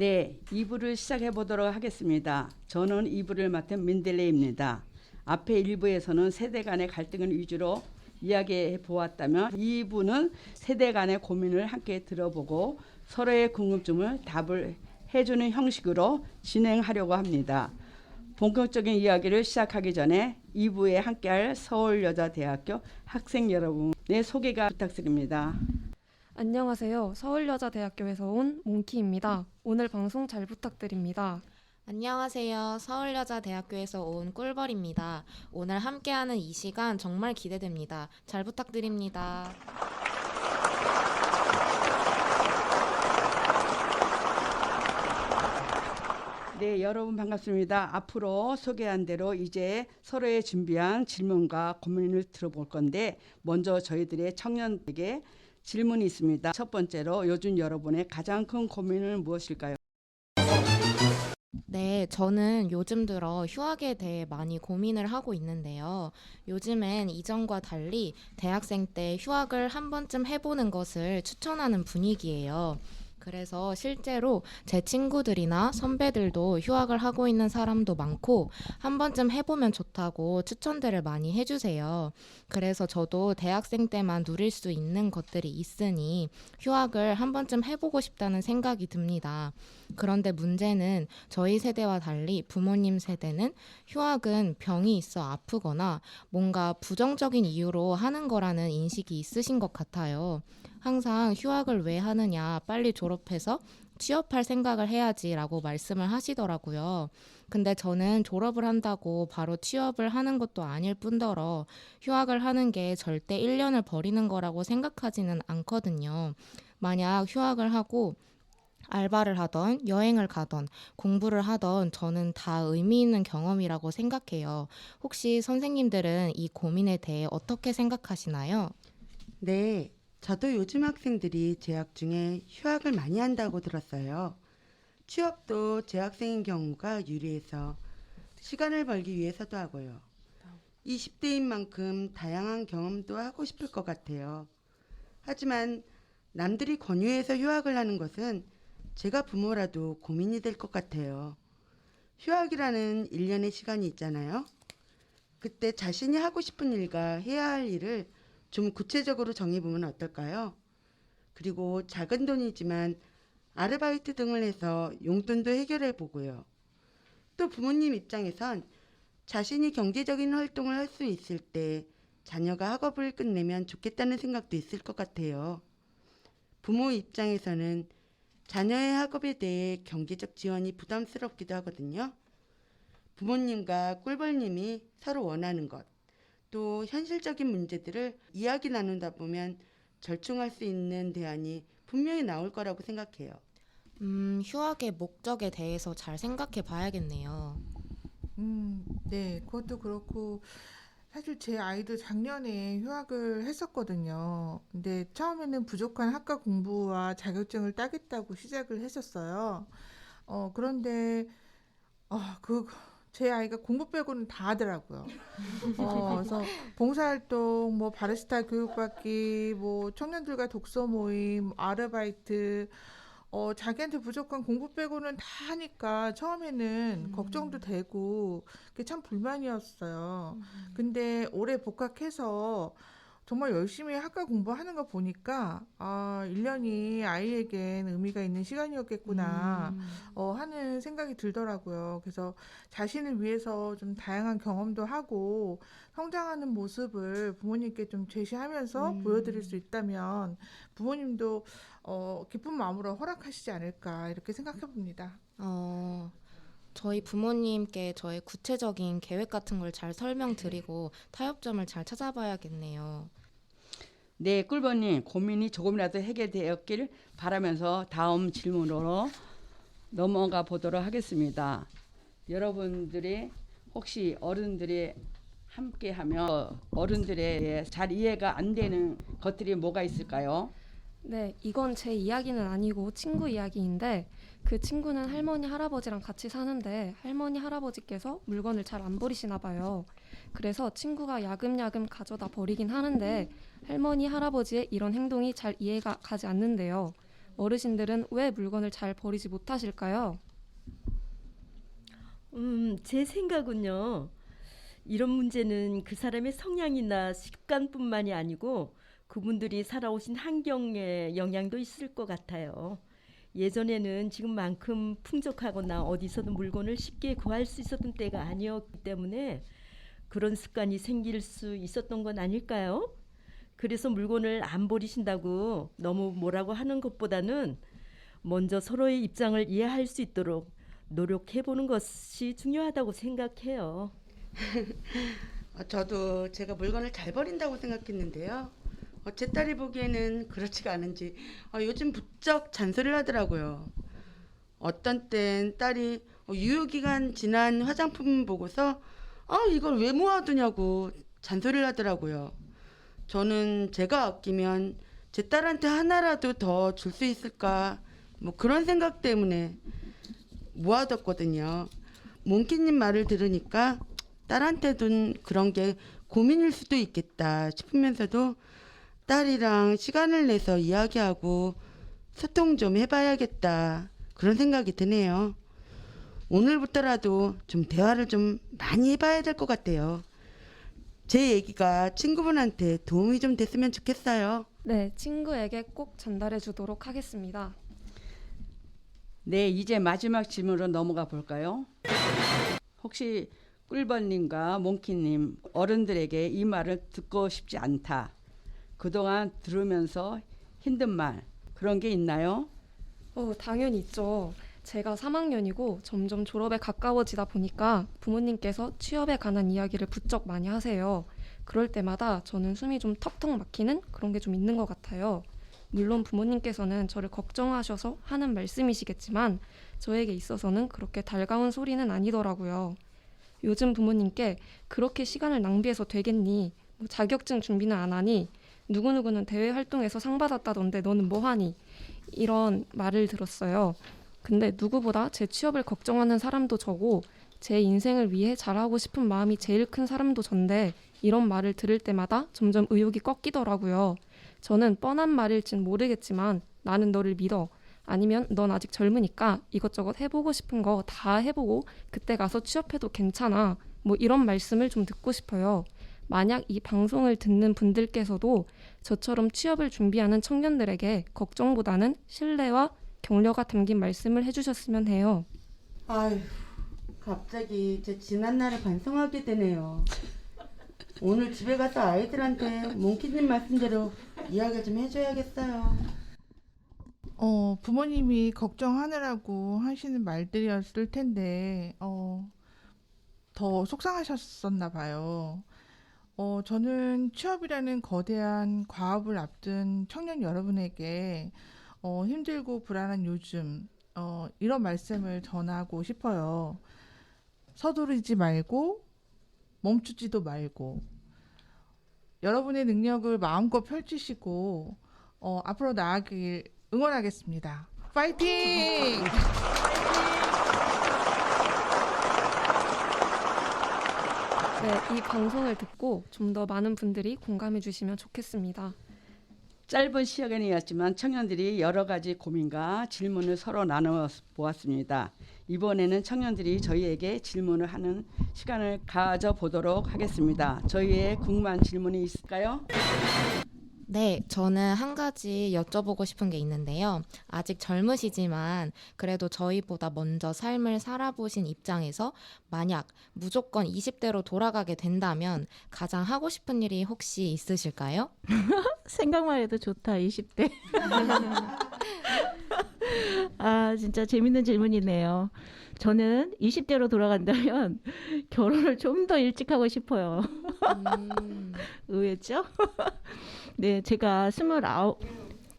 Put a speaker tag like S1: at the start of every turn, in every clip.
S1: 네, 2부를 시작해 보도록 하겠습니다. 저는 2부를 맡은 민들레입니다. 앞에 1부에서는 세대 간의 갈등을 위주로 이야기해 보았다면 2부는 세대 간의 고민을 함께 들어보고 서로의 궁금증을 답을 해주는 형식으로 진행하려고 합니다. 본격적인 이야기를 시작하기 전에 2부에 함께할 서울여자대학교 학생 여러분의 소개가 부탁드립니다.
S2: 안녕하세요. 서울여자대학교에서 온 몽키입니다. 오늘 방송 잘 부탁드립니다.
S3: 안녕하세요. 서울여자대학교에서 온 꿀벌입니다. 오늘 함께하는 이 시간 정말 기대됩니다. 잘 부탁드립니다.
S1: 네, 여러분 반갑습니다. 앞으로 소개한 대로 이제 서로의 준비한 질문과 고민을 들어볼 건데 먼저 저희들의 청년에게 질문이 있습니다. 첫 번째로 요즘 여러분의 가장 큰 고민은 무엇일까요?
S3: 네, 저는 요즘 들어 휴학에 대해 많이 고민을 하고 있는데요. 요즘엔 이전과 달리 대학생 때 휴학을 한 번쯤 해보는 것을 추천하는 분위기예요. 그래서 실제로 제 친구들이나 선배들도 휴학을 하고 있는 사람도 많고 한 번쯤 해보면 좋다고 추천들을 많이 해주세요. 그래서 저도 대학생 때만 누릴 수 있는 것들이 있으니 휴학을 한 번쯤 해보고 싶다는 생각이 듭니다. 그런데 문제는 저희 세대와 달리 부모님 세대는 휴학은 병이 있어 아프거나 뭔가 부정적인 이유로 하는 거라는 인식이 있으신 것 같아요. 항상 휴학을 왜 하느냐, 빨리 졸업해서 취업할 생각을 해야지라고 말씀을 하시더라고요. 근데 저는 졸업을 한다고 바로 취업을 하는 것도 아닐 뿐더러 휴학을 하는 게 절대 1년을 버리는 거라고 생각하지는 않거든요. 만약 휴학을 하고 알바를 하던 여행을 가던 공부를 하던 저는 다 의미 있는 경험이라고 생각해요. 혹시 선생님들은 이 고민에 대해 어떻게 생각하시나요?
S4: 네, 저도 요즘 학생들이 재학 중에 휴학을 많이 한다고 들었어요. 취업도 재학생인 경우가 유리해서 시간을 벌기 위해서도 하고요. 20대인 만큼 다양한 경험도 하고 싶을 것 같아요. 하지만 남들이 권유해서 휴학을 하는 것은 제가 부모라도 고민이 될 것 같아요. 휴학이라는 일련의 시간이 있잖아요. 그때 자신이 하고 싶은 일과 해야 할 일을 좀 구체적으로 정해보면 어떨까요? 그리고 작은 돈이지만 아르바이트 등을 해서 용돈도 해결해 보고요. 또 부모님 입장에선 자신이 경제적인 활동을 할 수 있을 때 자녀가 학업을 끝내면 좋겠다는 생각도 있을 것 같아요. 부모 입장에서는 자녀의 학업에 대해 경제적 지원이 부담스럽기도 하거든요. 부모님과 꿀벌님이 서로 원하는 것, 또 현실적인 문제들을 이야기 나누다 보면 절충할 수 있는 대안이 분명히 나올 거라고 생각해요.
S3: 휴학의 목적에 대해서 잘 생각해 봐야겠네요.
S5: 네, 그것도 그렇고 사실 제 아이도 작년에 휴학을 했었거든요. 근데 처음에는 부족한 학과 공부와 자격증을 따겠다고 시작을 했었어요. 그런데 제 아이가 공부 빼고는 다 하더라고요. 그래서 봉사활동, 뭐 바리스타 교육받기, 뭐 청년들과 독서 모임, 아르바이트, 자기한테 부족한 공부 빼고는 다 하니까 처음에는 걱정도 되고 그게 참 불만이었어요. 근데 올해 복학해서 정말 열심히 학과 공부하는 거 보니까 1년이 아이에겐 의미가 있는 시간이었겠구나 하는 생각이 들더라고요. 그래서 자신을 위해서 좀 다양한 경험도 하고 성장하는 모습을 부모님께 좀 제시하면서 보여드릴 수 있다면 부모님도 기쁜 마음으로 허락하시지 않을까 이렇게 생각해 봅니다.
S3: 어, 저희 부모님께 저의 구체적인 계획 같은 걸 잘 설명드리고 타협점을 잘 찾아봐야겠네요.
S1: 네, 꿀버님 고민이 조금이라도 해결되었길 바라면서 다음 질문으로 넘어가 보도록 하겠습니다. 여러분들이 혹시 어른들이 함께하면 어른들의 잘 이해가 안 되는 것들이 뭐가 있을까요?
S2: 네, 이건 제 이야기는 아니고 친구 이야기인데 그 친구는 할머니, 할아버지랑 같이 사는데 할머니, 할아버지께서 물건을 잘 안 버리시나 봐요. 그래서 친구가 야금야금 가져다 버리긴 하는데 할머니, 할아버지의 이런 행동이 잘 이해가 가지 않는데요. 어르신들은 왜 물건을 잘 버리지 못하실까요?
S6: 제 생각은요. 이런 문제는 그 사람의 성향이나 습관뿐만이 아니고 그분들이 살아오신 환경에 영향도 있을 것 같아요. 예전에는 지금만큼 풍족하거나 어디서든 물건을 쉽게 구할 수 있었던 때가 아니었기 때문에 그런 습관이 생길 수 있었던 건 아닐까요? 그래서 물건을 안 버리신다고 너무 뭐라고 하는 것보다는 먼저 서로의 입장을 이해할 수 있도록 노력해보는 것이 중요하다고 생각해요.
S4: 저도 제가 물건을 잘 버린다고 생각했는데요. 제 딸이 보기에는 그렇지가 않은지 요즘 부쩍 잔소리를 하더라고요. 어떤 땐 딸이 유효기간 지난 화장품 보고서 이걸 왜 모아두냐고 잔소리를 하더라고요. 저는 제가 아끼면 제 딸한테 하나라도 더 줄 수 있을까 뭐 그런 생각 때문에 모아뒀거든요. 몽키님 말을 들으니까 딸한테도 그런 게 고민일 수도 있겠다 싶으면서도 딸이랑 시간을 내서 이야기하고 소통 좀 해봐야겠다 그런 생각이 드네요. 오늘부터라도 좀 대화를 좀 많이 해봐야 될 것 같아요. 제 얘기가 친구분한테 도움이 좀 됐으면 좋겠어요.
S2: 네, 친구에게 꼭 전달해 주도록 하겠습니다.
S1: 네, 이제 마지막 질문으로 넘어가 볼까요? 혹시 꿀벌님과 몽키님 어른들에게 이 말을 듣고 싶지 않다. 그동안 들으면서 힘든 말 그런 게 있나요?
S2: 당연히 있죠. 제가 3학년이고 점점 졸업에 가까워지다 보니까 부모님께서 취업에 관한 이야기를 부쩍 많이 하세요. 그럴 때마다 저는 숨이 좀 턱턱 막히는 그런 게 좀 있는 것 같아요. 물론 부모님께서는 저를 걱정하셔서 하는 말씀이시겠지만 저에게 있어서는 그렇게 달가운 소리는 아니더라고요. 요즘 부모님께 그렇게 시간을 낭비해서 되겠니? 뭐 자격증 준비는 안 하니? 누구누구는 대외 활동에서 상 받았다던데 너는 뭐 하니? 이런 말을 들었어요. 근데 누구보다 제 취업을 걱정하는 사람도 저고 제 인생을 위해 잘하고 싶은 마음이 제일 큰 사람도 전데 이런 말을 들을 때마다 점점 의욕이 꺾이더라고요. 저는 뻔한 말일진 모르겠지만 나는 너를 믿어. 아니면 넌 아직 젊으니까 이것저것 해보고 싶은 거 다 해보고 그때 가서 취업해도 괜찮아. 뭐 이런 말씀을 좀 듣고 싶어요. 만약 이 방송을 듣는 분들께서도 저처럼 취업을 준비하는 청년들에게 걱정보다는 신뢰와 격려가 담긴 말씀을 해주셨으면 해요.
S4: 아휴, 갑자기 제 지난 날을 반성하게 되네요. 오늘 집에 가서 아이들한테 몽키님 말씀대로 이야기 좀 해줘야겠어요.
S5: 부모님이 걱정하느라고 하시는 말들이었을 텐데, 더 속상하셨었나 봐요. 저는 취업이라는 거대한 과업을 앞둔 청년 여러분에게 힘들고 불안한 요즘, 이런 말씀을 전하고 싶어요. 서두르지 말고, 멈추지도 말고, 여러분의 능력을 마음껏 펼치시고, 앞으로 나아가길 응원하겠습니다. 파이팅!
S2: 네, 이 방송을 듣고 좀 더 많은 분들이 공감해 주시면 좋겠습니다.
S1: 짧은 시간이었지만 청년들이 여러 가지 고민과 질문을 서로 나눠 보았습니다. 이번에는 청년들이 저희에게 질문을 하는 시간을 가져보도록 하겠습니다. 저희의 궁금한 질문이 있을까요?
S3: 네, 저는 한 가지 여쭤보고 싶은 게 있는데요. 아직 젊으시지만 그래도 저희보다 먼저 삶을 살아보신 입장에서 만약 무조건 20대로 돌아가게 된다면 가장 하고 싶은 일이 혹시 있으실까요?
S7: 생각만 해도 좋다, 20대. 아, 진짜 재밌는 질문이네요. 저는 20대로 돌아간다면 결혼을 좀 더 일찍 하고 싶어요. 의외죠? 네, 제가 29,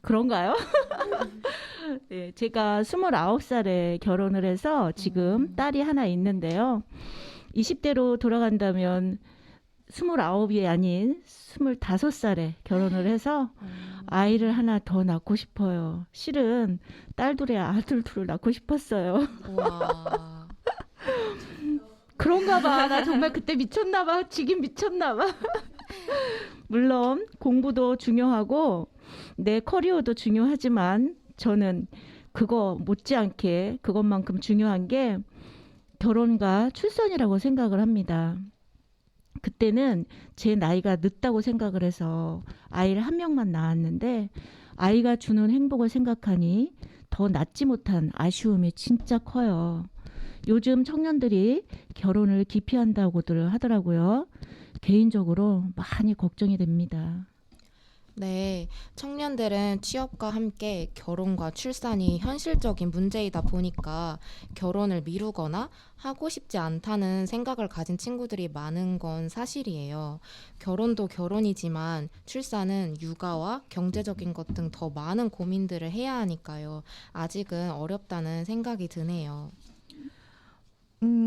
S7: 그런가요? 네, 제가 29살에 결혼을 해서 지금 딸이 하나 있는데요. 20대로 돌아간다면 29이 아닌 25살에 결혼을 해서 아이를 하나 더 낳고 싶어요. 실은 딸 둘에 아들 둘을 낳고 싶었어요.
S3: 우와.
S7: 그런가 봐. 나 정말 그때 미쳤나 봐. 지금 미쳤나 봐. 물론 공부도 중요하고 내 커리어도 중요하지만 저는 그거 못지않게 그것만큼 중요한 게 결혼과 출산이라고 생각을 합니다. 그때는 제 나이가 늦다고 생각을 해서 아이를 한 명만 낳았는데 아이가 주는 행복을 생각하니 더 낳지 못한 아쉬움이 진짜 커요. 요즘 청년들이 결혼을 기피한다고들 하더라고요. 개인적으로 많이 걱정이 됩니다.
S3: 네, 청년들은 취업과 함께 결혼과 출산이 현실적인 문제이다 보니까 결혼을 미루거나 하고 싶지 않다는 생각을 가진 친구들이 많은 건 사실이에요. 결혼도 결혼이지만 출산은 육아와 경제적인 것 등 더 많은 고민들을 해야 하니까요. 아직은 어렵다는 생각이 드네요.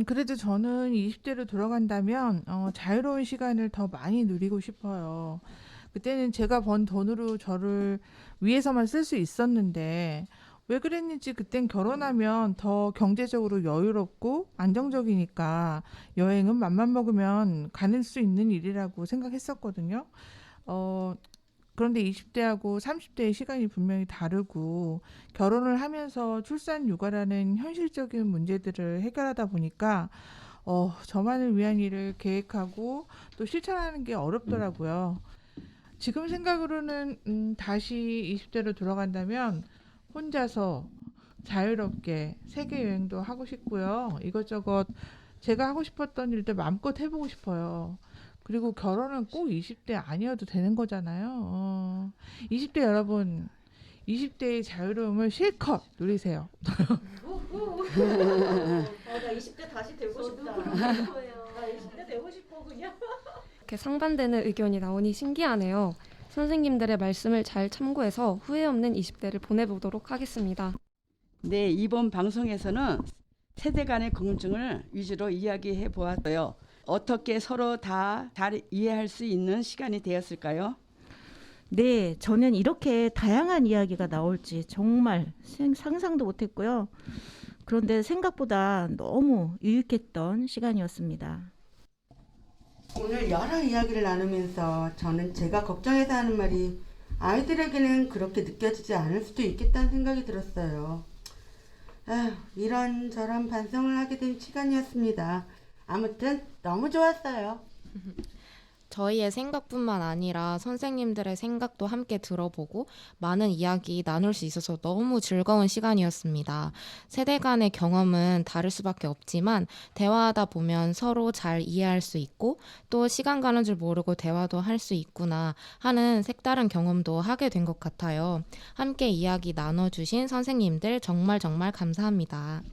S5: 그래도 저는 20대로 돌아간다면 자유로운 시간을 더 많이 누리고 싶어요. 그때는 제가 번 돈으로 저를 위해서만 쓸 수 있었는데 왜 그랬는지 그땐 결혼하면 더 경제적으로 여유롭고 안정적이니까 여행은 맘만 먹으면 가는 수 있는 일이라고 생각했었거든요. 그런데 20대하고 30대의 시간이 분명히 다르고 결혼을 하면서 출산 육아라는 현실적인 문제들을 해결하다 보니까 저만을 위한 일을 계획하고 또 실천하는 게 어렵더라고요. 지금 생각으로는 다시 20대로 돌아간다면 혼자서 자유롭게 세계 여행도 하고 싶고요. 이것저것 제가 하고 싶었던 일들 마음껏 해보고 싶어요. 그리고 결혼은 꼭 20대 아니어도 되는 거잖아요. 20대 여러분, 20대의 자유로움을 실컷 누리세요.
S7: 나 20대 다시 되고 싶다. 나 20대 되고 싶어 그냥.
S2: 이렇게 상반되는 의견이 나오니 신기하네요. 선생님들의 말씀을 잘 참고해서 후회 없는 20대를 보내보도록 하겠습니다.
S1: 네, 이번 방송에서는 세대 간의 궁금증을 위주로 이야기해 보았어요. 어떻게 서로 다 잘 이해할 수 있는 시간이 되었을까요?
S7: 네, 저는 이렇게 다양한 이야기가 나올지 정말 상상도 못했고요. 그런데 생각보다 너무 유익했던 시간이었습니다.
S4: 오늘 여러 이야기를 나누면서 저는 제가 걱정해서 하는 말이 아이들에게는 그렇게 느껴지지 않을 수도 있겠다는 생각이 들었어요. 이런저런 반성을 하게 된 시간이었습니다. 아무튼 너무 좋았어요.
S3: 저희의 생각뿐만 아니라 선생님들의 생각도 함께 들어보고 많은 이야기 나눌 수 있어서 너무 즐거운 시간이었습니다. 세대 간의 경험은 다를 수밖에 없지만 대화하다 보면 서로 잘 이해할 수 있고 또 시간 가는 줄 모르고 대화도 할 수 있구나 하는 색다른 경험도 하게 된 것 같아요. 함께 이야기 나눠주신 선생님들 정말 감사합니다.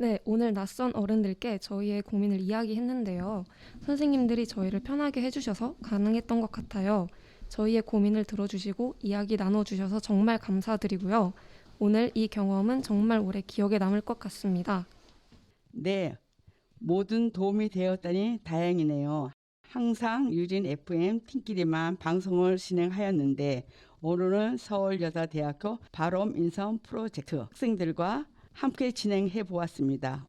S2: 네, 오늘 낯선 어른들께 저희의 고민을 이야기했는데요. 선생님들이 저희를 편하게 해주셔서 가능했던 것 같아요. 저희의 고민을 들어주시고 이야기 나눠주셔서 정말 감사드리고요. 오늘 이 경험은 정말 오래 기억에 남을 것 같습니다.
S1: 네, 모든 도움이 되었다니 다행이네요. 항상 유진 FM 팀끼리만 방송을 진행하였는데 오늘은 서울여자대학교 바롬 인성 프로젝트 학생들과 함께 진행해 보았습니다.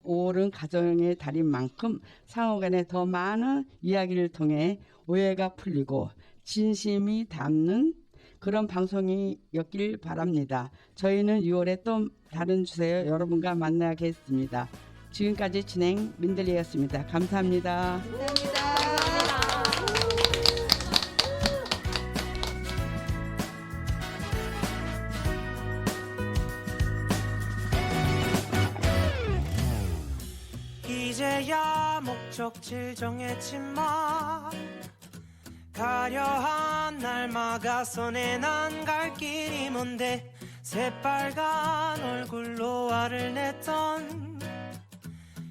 S1: 5월은 가정의 달인 만큼 상호간에 더 많은 이야기를 통해 오해가 풀리고 진심이 담는 그런 방송이었길 바랍니다. 저희는 6월에 또 다른 주제로 여러분과 만나겠습니다. 지금까지 진행 민들리였습니다. 감사합니다.
S8: 이제야 목적지를 정했지만 가려한 날 막아서 내 난 갈 길이 뭔데 새빨간 얼굴로 화를 냈던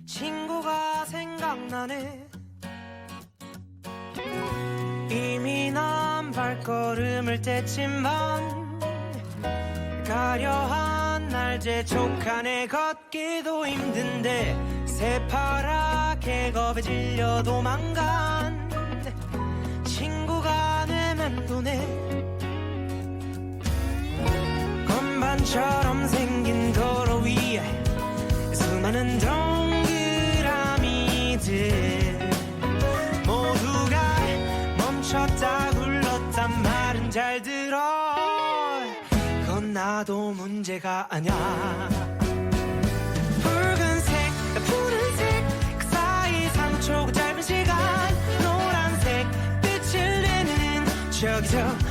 S8: 친구가 생각나네. 이미 난 발걸음을 뗐지만 가려한 날 재촉하네. 걷기도 힘든데 새파랗게 겁에 질려 도망간 친구가 내 맴도네. 건반처럼 생긴 도로 위에 수많은 동그라미들 모두가 멈췄다 굴렀단 말은 잘 들어. 많아도 문제가 아냐. 붉은색, 푸른색 그 사이 3초 그 짧은 시간 노란색 빛을 내는 저기 저